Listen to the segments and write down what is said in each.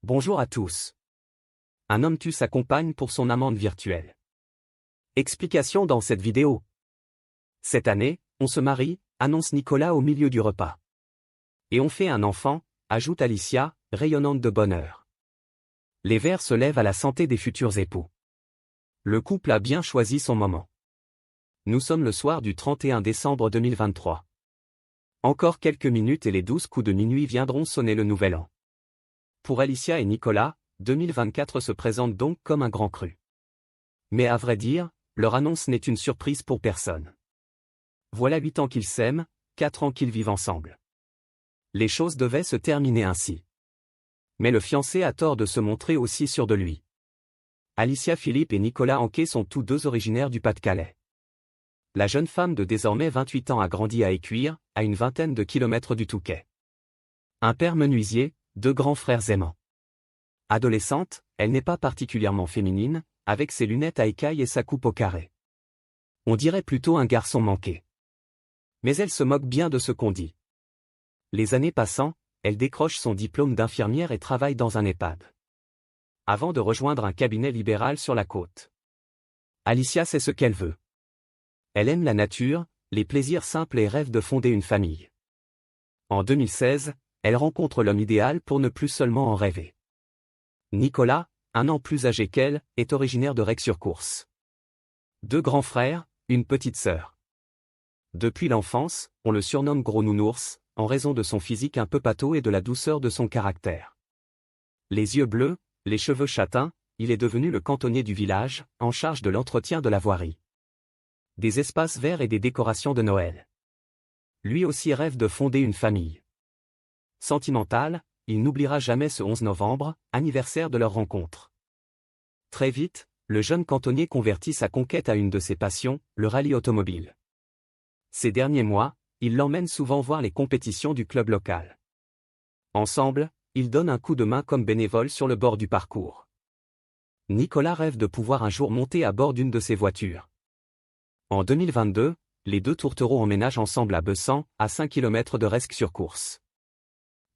Bonjour à tous. Un homme tue sa compagne pour son amante virtuelle. Explication dans cette vidéo. Cette année, on se marie, annonce Nicolas au milieu du repas. Et on fait un enfant, ajoute Alicia, rayonnante de bonheur. Les verres se lèvent à la santé des futurs époux. Le couple a bien choisi son moment. Nous sommes le soir du 31 décembre 2023. Encore quelques minutes et les 12 coups de minuit viendront sonner le nouvel an. Pour Alicia et Nicolas, 2024 se présente donc comme un grand cru. Mais à vrai dire, leur annonce n'est une surprise pour personne. Voilà 8 ans qu'ils s'aiment, 4 ans qu'ils vivent ensemble. Les choses devaient se terminer ainsi. Mais le fiancé a tort de se montrer aussi sûr de lui. Alicia Philippe et Nicolas Anquet sont tous deux originaires du Pas-de-Calais. La jeune femme de désormais 28 ans a grandi à Écuire, à une vingtaine de kilomètres du Touquet. Un père menuisier, deux grands frères aimants. Adolescente, elle n'est pas particulièrement féminine, avec ses lunettes à écailles et sa coupe au carré. On dirait plutôt un garçon manqué. Mais elle se moque bien de ce qu'on dit. Les années passant, elle décroche son diplôme d'infirmière et travaille dans un EHPAD. Avant de rejoindre un cabinet libéral sur la côte. Alicia sait ce qu'elle veut. Elle aime la nature, les plaisirs simples et rêve de fonder une famille. En 2016, elle rencontre l'homme idéal pour ne plus seulement en rêver. Nicolas, un an plus âgé qu'elle, est originaire de Rex-sur-Course. Deux grands frères, une petite sœur. Depuis l'enfance, on le surnomme Gros Nounours, en raison de son physique un peu pâteau et de la douceur de son caractère. Les yeux bleus, les cheveux châtains, il est devenu le cantonnier du village, en charge de l'entretien de la voirie. Des espaces verts et des décorations de Noël. Lui aussi rêve de fonder une famille. Sentimental, il n'oubliera jamais ce 11 novembre, anniversaire de leur rencontre. Très vite, le jeune cantonnier convertit sa conquête à une de ses passions, le rallye automobile. Ces derniers mois, il l'emmène souvent voir les compétitions du club local. Ensemble, ils donnent un coup de main comme bénévoles sur le bord du parcours. Nicolas rêve de pouvoir un jour monter à bord d'une de ces voitures. En 2022, les deux tourtereaux emménagent ensemble à Bessan, à 5 km de Resques-sur-Course.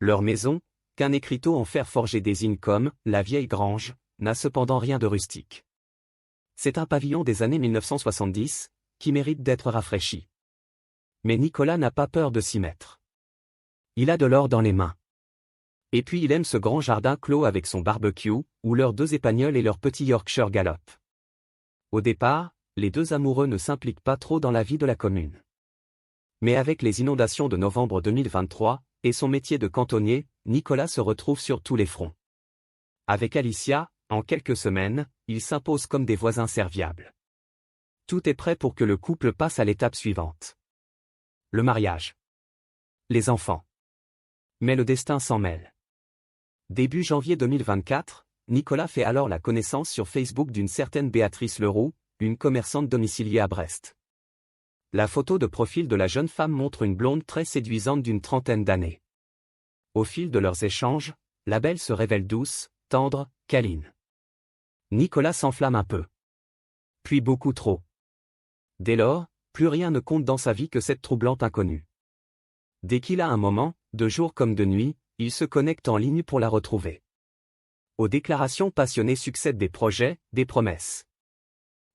Leur maison, qu'un écriteau en fer forgé désigne comme « la vieille grange », n'a cependant rien de rustique. C'est un pavillon des années 1970, qui mérite d'être rafraîchi. Mais Nicolas n'a pas peur de s'y mettre. Il a de l'or dans les mains. Et puis il aime ce grand jardin clos avec son barbecue, où leurs deux épagnols et leur petit Yorkshire galopent. Au départ, les deux amoureux ne s'impliquent pas trop dans la vie de la commune. Mais avec les inondations de novembre 2023, et son métier de cantonnier, Nicolas se retrouve sur tous les fronts. Avec Alicia, en quelques semaines, il s'impose comme des voisins serviables. Tout est prêt pour que le couple passe à l'étape suivante. Le mariage. Les enfants. Mais le destin s'en mêle. Début janvier 2024, Nicolas fait alors la connaissance sur Facebook d'une certaine Béatrice Leroux, une commerçante domiciliée à Brest. La photo de profil de la jeune femme montre une blonde très séduisante d'une trentaine d'années. Au fil de leurs échanges, la belle se révèle douce, tendre, câline. Nicolas s'enflamme un peu. Puis beaucoup trop. Dès lors, plus rien ne compte dans sa vie que cette troublante inconnue. Dès qu'il a un moment, de jour comme de nuit, il se connecte en ligne pour la retrouver. Aux déclarations passionnées succèdent des projets, des promesses.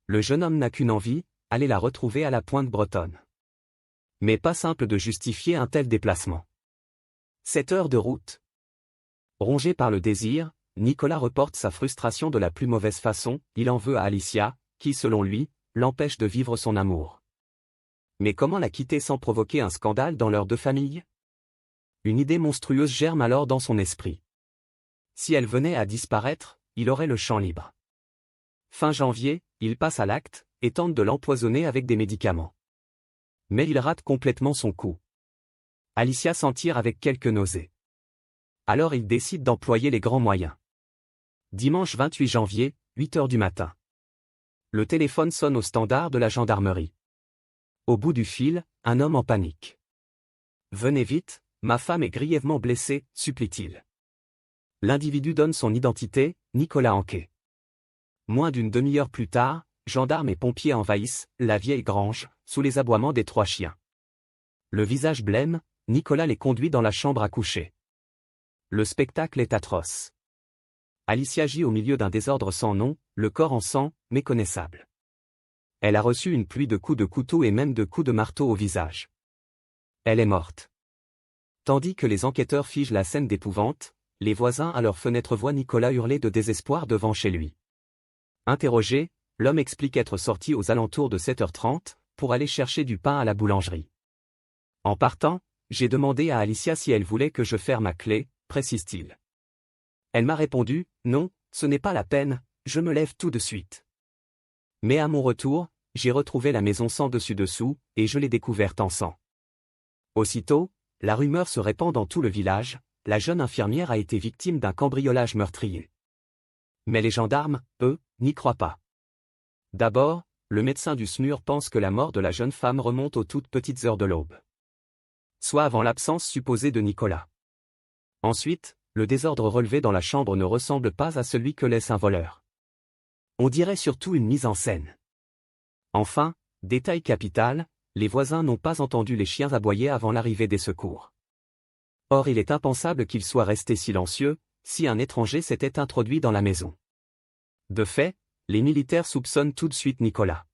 Le jeune homme n'a qu'une envie, aller la retrouver à la Pointe Bretonne. Mais pas simple de justifier un tel déplacement. 7 heures de route. Rongé par le désir, Nicolas reporte sa frustration de la plus mauvaise façon, il en veut à Alicia, qui selon lui, l'empêche de vivre son amour. Mais comment la quitter sans provoquer un scandale dans leurs deux familles? Une idée monstrueuse germe alors dans son esprit. Si elle venait à disparaître, il aurait le champ libre. Fin janvier, il passe à l'acte, et tente de l'empoisonner avec des médicaments. Mais il rate complètement son coup. Alicia s'en tire avec quelques nausées. Alors il décide d'employer les grands moyens. Dimanche 28 janvier, 8 heures du matin. Le téléphone sonne au standard de la gendarmerie. Au bout du fil, un homme en panique. « Venez vite, ma femme est grièvement blessée », supplie-t-il. L'individu donne son identité, Nicolas Anquet. Moins d'une demi-heure plus tard, gendarmes et pompiers envahissent la vieille grange, sous les aboiements des 3 chiens. Le visage blême, Nicolas les conduit dans la chambre à coucher. Le spectacle est atroce. Alicia gît au milieu d'un désordre sans nom, le corps en sang, méconnaissable. Elle a reçu une pluie de coups de couteau et même de coups de marteau au visage. Elle est morte. Tandis que les enquêteurs figent la scène d'épouvante, les voisins à leur fenêtre voient Nicolas hurler de désespoir devant chez lui. Interrogé, l'homme explique être sorti aux alentours de 7h30, pour aller chercher du pain à la boulangerie. En partant, j'ai demandé à Alicia si elle voulait que je ferme ma clé, précise-t-il. Elle m'a répondu, non, ce n'est pas la peine, je me lève tout de suite. Mais à mon retour, j'ai retrouvé la maison sans dessus-dessous, et je l'ai découverte en sang. Aussitôt, la rumeur se répand dans tout le village, la jeune infirmière a été victime d'un cambriolage meurtrier. Mais les gendarmes, eux, n'y croient pas. D'abord, le médecin du SMUR pense que la mort de la jeune femme remonte aux toutes petites heures de l'aube. Soit avant l'absence supposée de Nicolas. Ensuite, le désordre relevé dans la chambre ne ressemble pas à celui que laisse un voleur. On dirait surtout une mise en scène. Enfin, détail capital, les voisins n'ont pas entendu les chiens aboyer avant l'arrivée des secours. Or il est impensable qu'ils soient restés silencieux, si un étranger s'était introduit dans la maison. De fait, les militaires soupçonnent tout de suite Nicolas.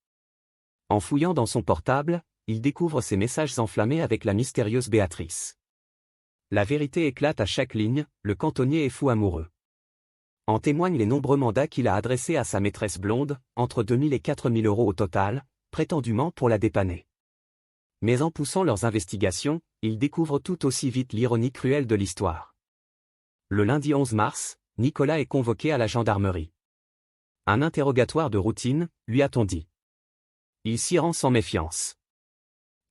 En fouillant dans son portable, ils découvrent ses messages enflammés avec la mystérieuse Béatrice. La vérité éclate à chaque ligne, le cantonnier est fou amoureux. En témoignent les nombreux mandats qu'il a adressés à sa maîtresse blonde, entre 2 000 et 4 000 euros au total, prétendument pour la dépanner. Mais en poussant leurs investigations, ils découvrent tout aussi vite l'ironie cruelle de l'histoire. Le lundi 11 mars, Nicolas est convoqué à la gendarmerie. Un interrogatoire de routine, lui a-t-on dit. Il s'y rend sans méfiance.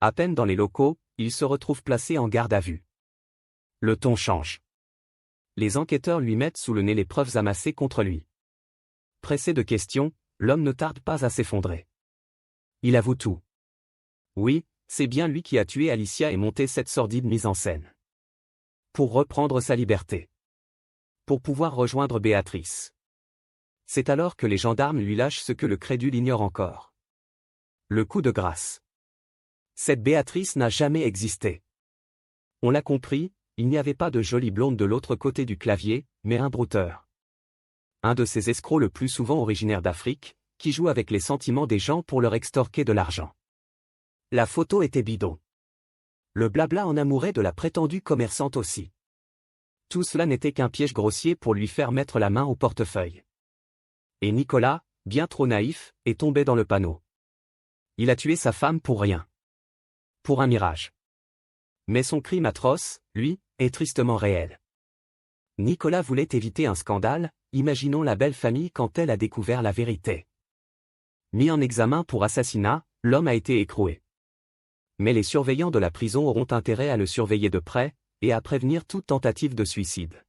À peine dans les locaux, il se retrouve placé en garde à vue. Le ton change. Les enquêteurs lui mettent sous le nez les preuves amassées contre lui. Pressé de questions, l'homme ne tarde pas à s'effondrer. Il avoue tout. Oui, c'est bien lui qui a tué Alicia et monté cette sordide mise en scène. Pour reprendre sa liberté. Pour pouvoir rejoindre Béatrice. C'est alors que les gendarmes lui lâchent ce que le crédule ignore encore. Le coup de grâce. Cette Béatrice n'a jamais existé. On l'a compris, il n'y avait pas de jolie blonde de l'autre côté du clavier, mais un brouteur. Un de ces escrocs le plus souvent originaire d'Afrique, qui joue avec les sentiments des gens pour leur extorquer de l'argent. La photo était bidon. Le blabla en amourait de la prétendue commerçante aussi. Tout cela n'était qu'un piège grossier pour lui faire mettre la main au portefeuille. Et Nicolas, bien trop naïf, est tombé dans le panneau. Il a tué sa femme pour rien. Pour un mirage. Mais son crime atroce, lui, est tristement réel. Nicolas voulait éviter un scandale, imaginons la belle famille quand elle a découvert la vérité. Mis en examen pour assassinat, l'homme a été écroué. Mais les surveillants de la prison auront intérêt à le surveiller de près, et à prévenir toute tentative de suicide.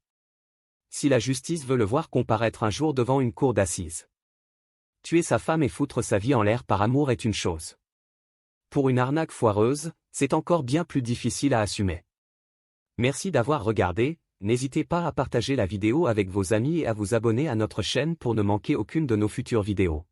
Si la justice veut le voir comparaître un jour devant une cour d'assises. Tuer sa femme et foutre sa vie en l'air par amour est une chose. Pour une arnaque foireuse, c'est encore bien plus difficile à assumer. Merci d'avoir regardé, n'hésitez pas à partager la vidéo avec vos amis et à vous abonner à notre chaîne pour ne manquer aucune de nos futures vidéos.